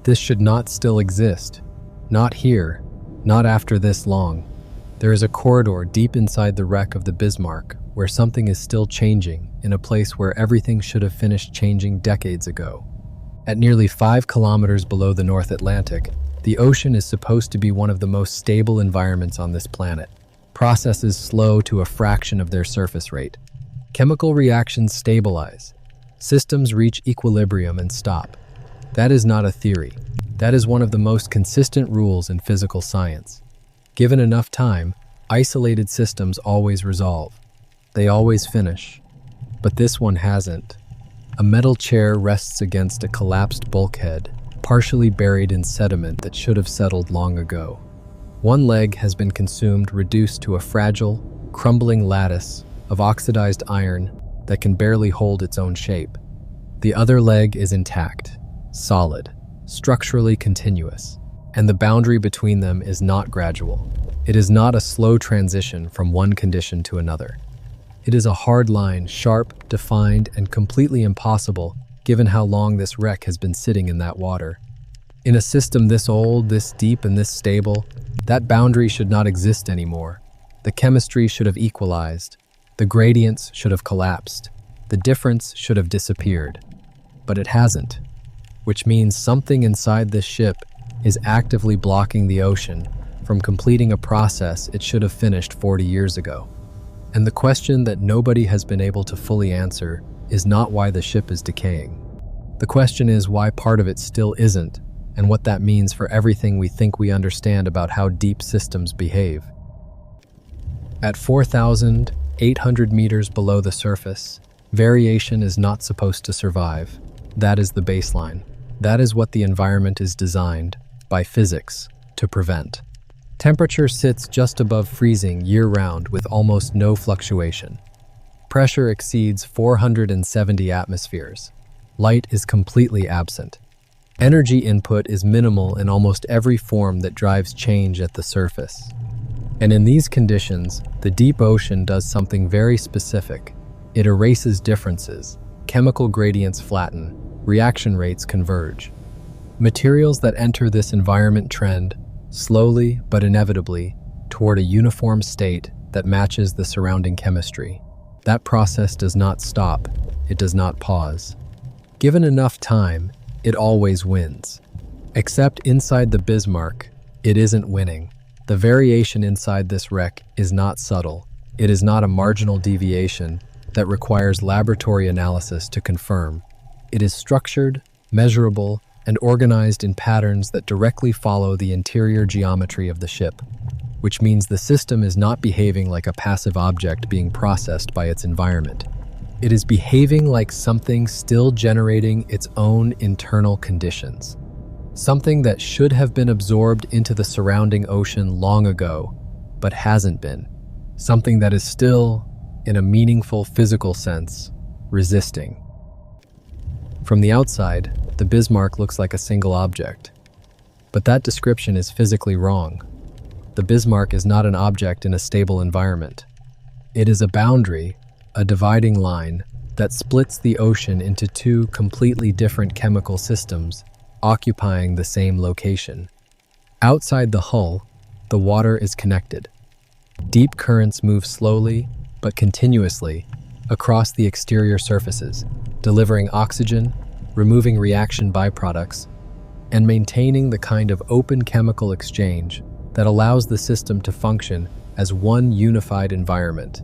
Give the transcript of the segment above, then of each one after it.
This should not still exist. Not here, not after this long. There is a corridor deep inside the wreck of the Bismarck where something is still changing in a place where everything should have finished changing decades ago. At nearly 5 kilometers below the North Atlantic, the ocean is supposed to be one of the most stable environments on this planet. Processes slow to a fraction of their surface rate. Chemical reactions stabilize. Systems reach equilibrium and stop. That is not a theory. That is one of the most consistent rules in physical science. Given enough time, isolated systems always resolve. They always finish. But this one hasn't. A metal chair rests against a collapsed bulkhead, partially buried in sediment that should have settled long ago. One leg has been consumed, reduced to a fragile, crumbling lattice of oxidized iron that can barely hold its own shape. The other leg is intact, solid, structurally continuous, and the boundary between them is not gradual. It is not a slow transition from one condition to another. It is a hard line, sharp, defined, and completely impossible given how long this wreck has been sitting in that water. In a system this old, this deep, and this stable, that boundary should not exist anymore. The chemistry should have equalized. The gradients should have collapsed. The difference should have disappeared. But it hasn't, which means something inside this ship is actively blocking the ocean from completing a process it should have finished 40 years ago. And the question that nobody has been able to fully answer is not why the ship is decaying. The question is why part of it still isn't, and what that means for everything we think we understand about how deep systems behave. At 4,800 meters below the surface, variation is not supposed to survive. That is the baseline. That is what the environment is designed, by physics, to prevent. Temperature sits just above freezing year-round with almost no fluctuation. Pressure exceeds 470 atmospheres. Light is completely absent. Energy input is minimal in almost every form that drives change at the surface. And in these conditions, the deep ocean does something very specific. It erases differences. Chemical gradients flatten. Reaction rates converge. Materials that enter this environment trend, slowly but inevitably, toward a uniform state that matches the surrounding chemistry. That process does not stop. It does not pause. Given enough time, it always wins. Except inside the Bismarck, it isn't winning. The variation inside this wreck is not subtle. It is not a marginal deviation that requires laboratory analysis to confirm. It is structured, measurable, and organized in patterns that directly follow the interior geometry of the ship, which means the system is not behaving like a passive object being processed by its environment. It is behaving like something still generating its own internal conditions. Something that should have been absorbed into the surrounding ocean long ago, but hasn't been. Something that is still, in a meaningful physical sense, resisting. From the outside, the Bismarck looks like a single object. But that description is physically wrong. The Bismarck is not an object in a stable environment. It is a boundary, a dividing line, that splits the ocean into two completely different chemical systems, occupying the same location. Outside the hull, the water is connected. Deep currents move slowly, but continuously, across the exterior surfaces, delivering oxygen, removing reaction byproducts, and maintaining the kind of open chemical exchange that allows the system to function as one unified environment.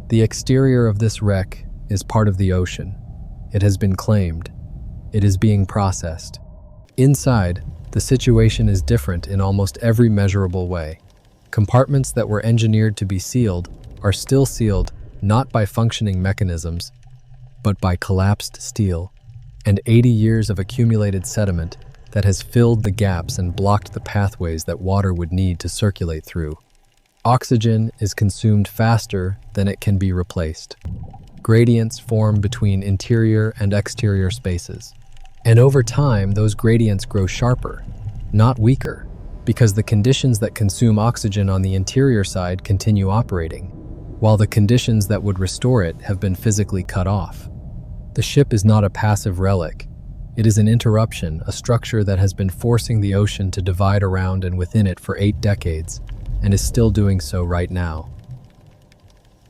The exterior of this wreck is part of the ocean. It has been claimed. It is being processed. Inside, the situation is different in almost every measurable way. Compartments that were engineered to be sealed are still sealed not by functioning mechanisms, but by collapsed steel, and 80 years of accumulated sediment that has filled the gaps and blocked the pathways that water would need to circulate through. Oxygen is consumed faster than it can be replaced. Gradients form between interior and exterior spaces. And over time, those gradients grow sharper, not weaker, because the conditions that consume oxygen on the interior side continue operating, while the conditions that would restore it have been physically cut off. The ship is not a passive relic. It is an interruption, a structure that has been forcing the ocean to divide around and within it for 8 decades, and is still doing so right now.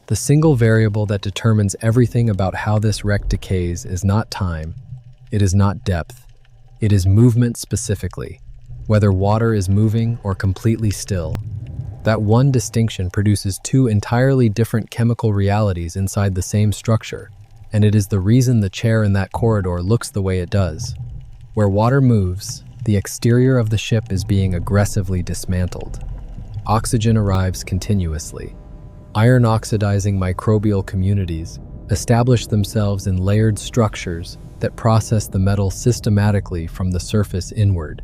The single variable that determines everything about how this wreck decays is not time, it is not depth, it is movement specifically, whether water is moving or completely still. That one distinction produces 2 entirely different chemical realities inside the same structure, and it is the reason the chair in that corridor looks the way it does. Where water moves, the exterior of the ship is being aggressively dismantled. Oxygen arrives continuously. Iron-oxidizing microbial communities establish themselves in layered structures that process the metal systematically from the surface inward.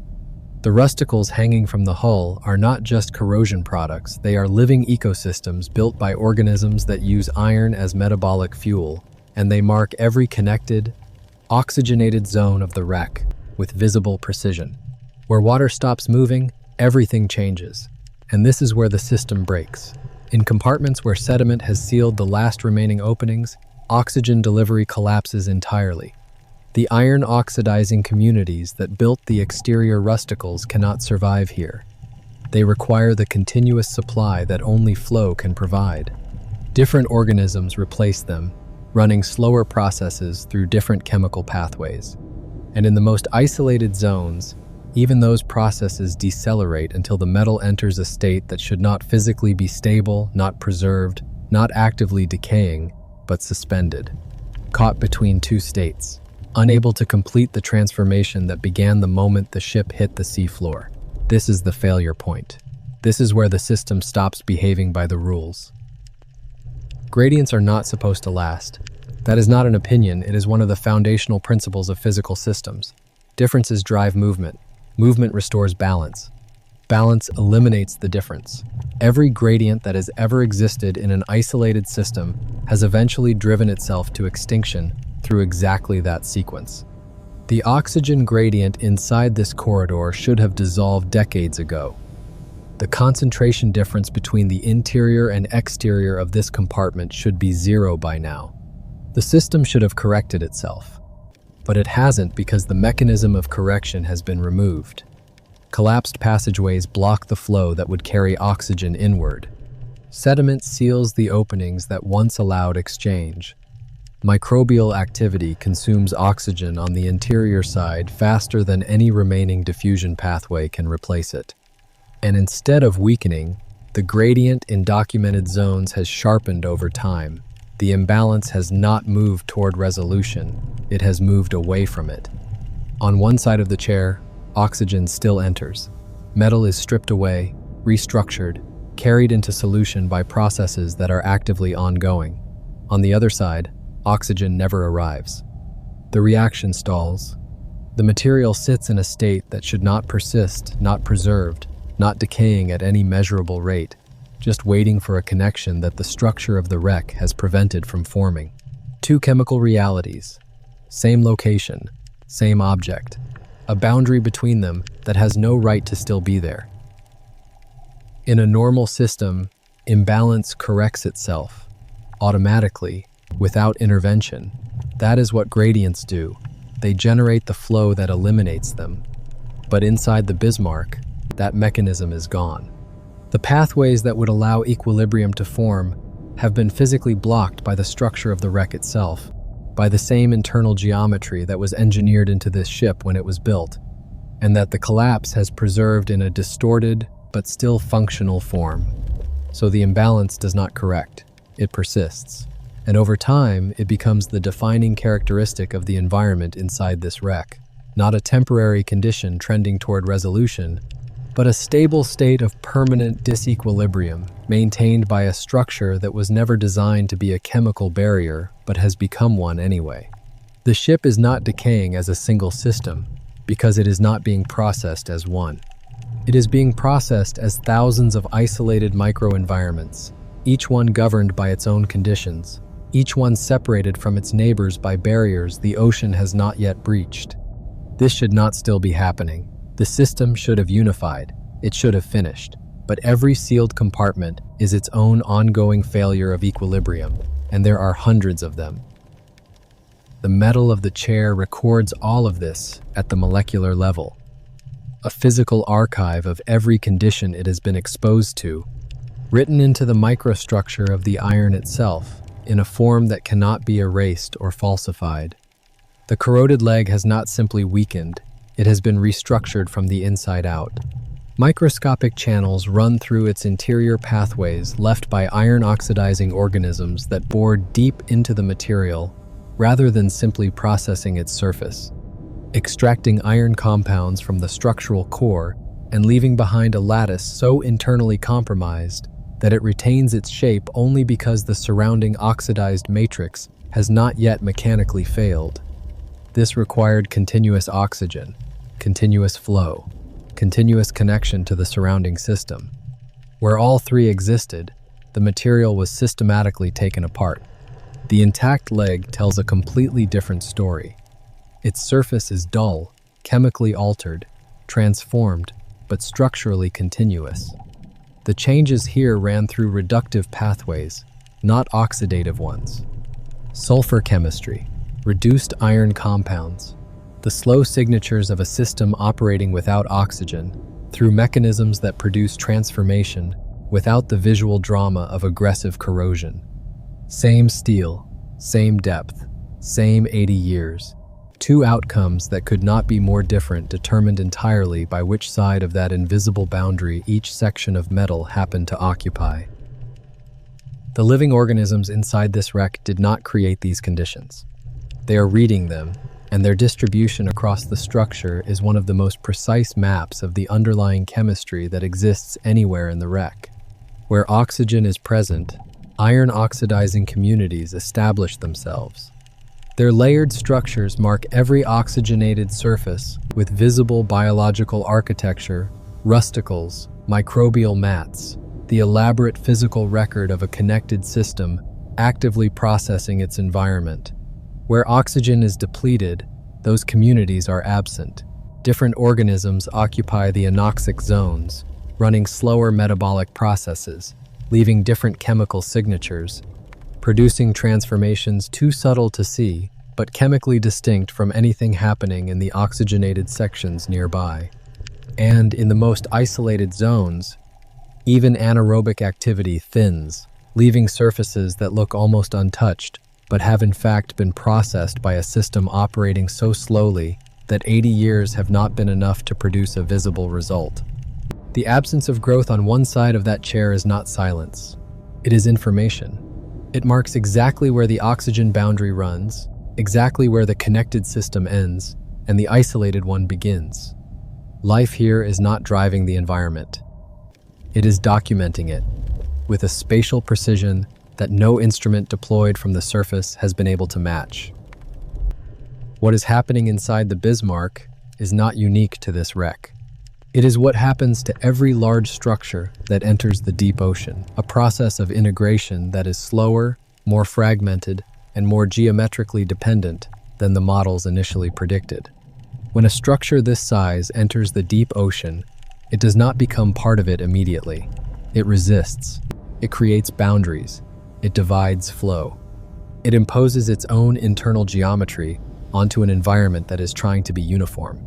The rusticles hanging from the hull are not just corrosion products, they are living ecosystems built by organisms that use iron as metabolic fuel, and they mark every connected, oxygenated zone of the wreck with visible precision. Where water stops moving, everything changes, and this is where the system breaks. In compartments where sediment has sealed the last remaining openings, oxygen delivery collapses entirely. The iron-oxidizing communities that built the exterior rusticles cannot survive here. They require the continuous supply that only flow can provide. Different organisms replace them, running slower processes through different chemical pathways. And in the most isolated zones, even those processes decelerate until the metal enters a state that should not physically be stable, not preserved, not actively decaying, but suspended. Caught between 2 states. Unable to complete the transformation that began the moment the ship hit the seafloor. This is the failure point. This is where the system stops behaving by the rules. Gradients are not supposed to last. That is not an opinion, it is one of the foundational principles of physical systems. Differences drive movement. Movement restores balance. Balance eliminates the difference. Every gradient that has ever existed in an isolated system has eventually driven itself to extinction through exactly that sequence. The oxygen gradient inside this corridor should have dissolved decades ago. The concentration difference between the interior and exterior of this compartment should be 0 by now. The system should have corrected itself, but it hasn't because the mechanism of correction has been removed. Collapsed passageways block the flow that would carry oxygen inward. Sediment seals the openings that once allowed exchange. Microbial activity consumes oxygen on the interior side faster than any remaining diffusion pathway can replace it. And instead of weakening, the gradient in documented zones has sharpened over time. The imbalance has not moved toward resolution, it has moved away from it. On one side of the chair, oxygen still enters. Metal is stripped away, restructured, carried into solution by processes that are actively ongoing. On the other side, oxygen never arrives. The reaction stalls. The material sits in a state that should not persist, not preserved, not decaying at any measurable rate, just waiting for a connection that the structure of the wreck has prevented from forming. 2 chemical realities, same location, same object, a boundary between them that has no right to still be there. In a normal system, imbalance corrects itself, automatically, without intervention. That is what gradients do. They generate the flow that eliminates them. But inside the Bismarck, that mechanism is gone. The pathways that would allow equilibrium to form have been physically blocked by the structure of the wreck itself, by the same internal geometry that was engineered into this ship when it was built, and that the collapse has preserved in a distorted but still functional form. So the imbalance does not correct, it persists. And over time, it becomes the defining characteristic of the environment inside this wreck. Not a temporary condition trending toward resolution, but a stable state of permanent disequilibrium, maintained by a structure that was never designed to be a chemical barrier, but has become one anyway. The ship is not decaying as a single system, because it is not being processed as one. It is being processed as thousands of isolated microenvironments, each one governed by its own conditions, each one separated from its neighbors by barriers the ocean has not yet breached. This should not still be happening. The system should have unified, it should have finished, but every sealed compartment is its own ongoing failure of equilibrium, and there are hundreds of them. The metal of the chair records all of this at the molecular level. A physical archive of every condition it has been exposed to, written into the microstructure of the iron itself, in a form that cannot be erased or falsified. The corroded leg has not simply weakened, it has been restructured from the inside out. Microscopic channels run through its interior pathways left by iron-oxidizing organisms that bore deep into the material rather than simply processing its surface, extracting iron compounds from the structural core and leaving behind a lattice so internally compromised that it retains its shape only because the surrounding oxidized matrix has not yet mechanically failed. This required continuous oxygen, continuous flow, continuous connection to the surrounding system. Where all three existed, the material was systematically taken apart. The intact leg tells a completely different story. Its surface is dull, chemically altered, transformed, but structurally continuous. The changes here ran through reductive pathways, not oxidative ones. Sulfur chemistry, reduced iron compounds, the slow signatures of a system operating without oxygen, through mechanisms that produce transformation without the visual drama of aggressive corrosion. Same steel, same depth, same 80 years. Two outcomes that could not be more different, determined entirely by which side of that invisible boundary each section of metal happened to occupy. The living organisms inside this wreck did not create these conditions. They are reading them, and their distribution across the structure is one of the most precise maps of the underlying chemistry that exists anywhere in the wreck. Where oxygen is present, iron-oxidizing communities establish themselves. Their layered structures mark every oxygenated surface with visible biological architecture, rusticles, microbial mats, the elaborate physical record of a connected system actively processing its environment. Where oxygen is depleted, those communities are absent. Different organisms occupy the anoxic zones, running slower metabolic processes, leaving different chemical signatures, producing transformations too subtle to see, but chemically distinct from anything happening in the oxygenated sections nearby. And in the most isolated zones, even anaerobic activity thins, leaving surfaces that look almost untouched, but have in fact been processed by a system operating so slowly that 80 years have not been enough to produce a visible result. The absence of growth on one side of that chair is not silence. It is information. It marks exactly where the oxygen boundary runs, exactly where the connected system ends, and the isolated one begins. Life here is not driving the environment. It is documenting it, with a spatial precision that no instrument deployed from the surface has been able to match. What is happening inside the Bismarck is not unique to this wreck. It is what happens to every large structure that enters the deep ocean, a process of integration that is slower, more fragmented, and more geometrically dependent than the models initially predicted. When a structure this size enters the deep ocean, it does not become part of it immediately. It resists. It creates boundaries. It divides flow. It imposes its own internal geometry onto an environment that is trying to be uniform.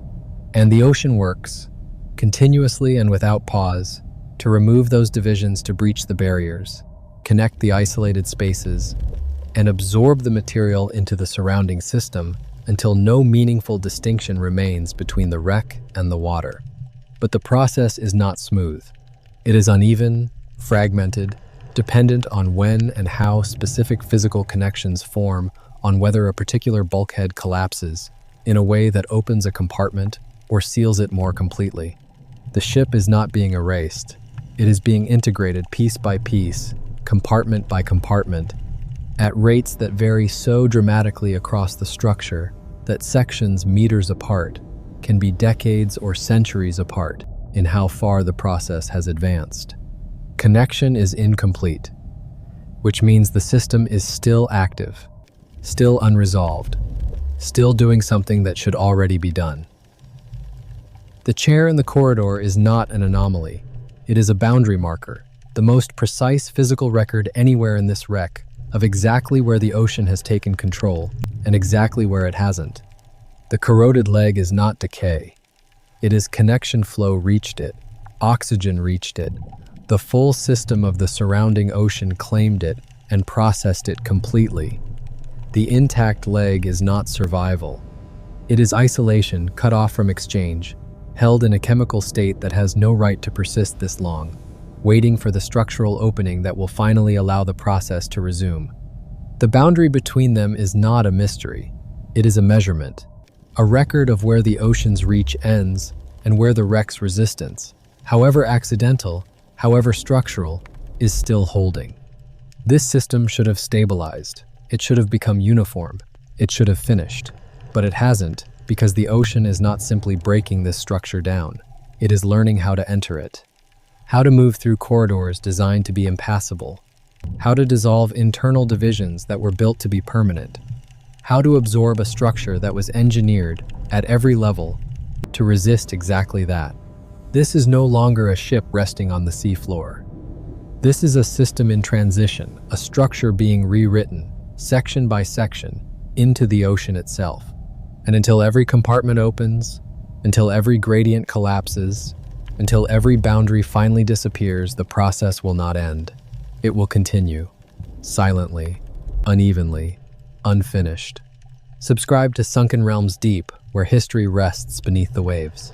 And the ocean works, continuously and without pause, to remove those divisions, to breach the barriers, connect the isolated spaces, and absorb the material into the surrounding system until no meaningful distinction remains between the wreck and the water. But the process is not smooth. It is uneven, fragmented, dependent on when and how specific physical connections form, on whether a particular bulkhead collapses in a way that opens a compartment or seals it more completely. The ship is not being erased. It is being integrated piece by piece, compartment by compartment, at rates that vary so dramatically across the structure that sections meters apart can be decades or centuries apart in how far the process has advanced. Connection is incomplete, which means the system is still active, still unresolved, still doing something that should already be done. The chair in the corridor is not an anomaly. It is a boundary marker, the most precise physical record anywhere in this wreck of exactly where the ocean has taken control and exactly where it hasn't. The corroded leg is not decay. It is connection flow reached it, oxygen reached it, the full system of the surrounding ocean claimed it and processed it completely. The intact leg is not survival. It is isolation, cut off from exchange, held in a chemical state that has no right to persist this long, waiting for the structural opening that will finally allow the process to resume. The boundary between them is not a mystery. It is a measurement, a record of where the ocean's reach ends and where the wreck's resistance, however accidental, however structural, is still holding. This system should have stabilized. It should have become uniform. It should have finished. But it hasn't, because the ocean is not simply breaking this structure down. It is learning how to enter it. How to move through corridors designed to be impassable. How to dissolve internal divisions that were built to be permanent. How to absorb a structure that was engineered, at every level, to resist exactly that. This is no longer a ship resting on the seafloor. This is a system in transition, a structure being rewritten, section by section, into the ocean itself. And until every compartment opens, until every gradient collapses, until every boundary finally disappears, the process will not end. It will continue, silently, unevenly, unfinished. Subscribe to Sunken Realms Deep, where history rests beneath the waves.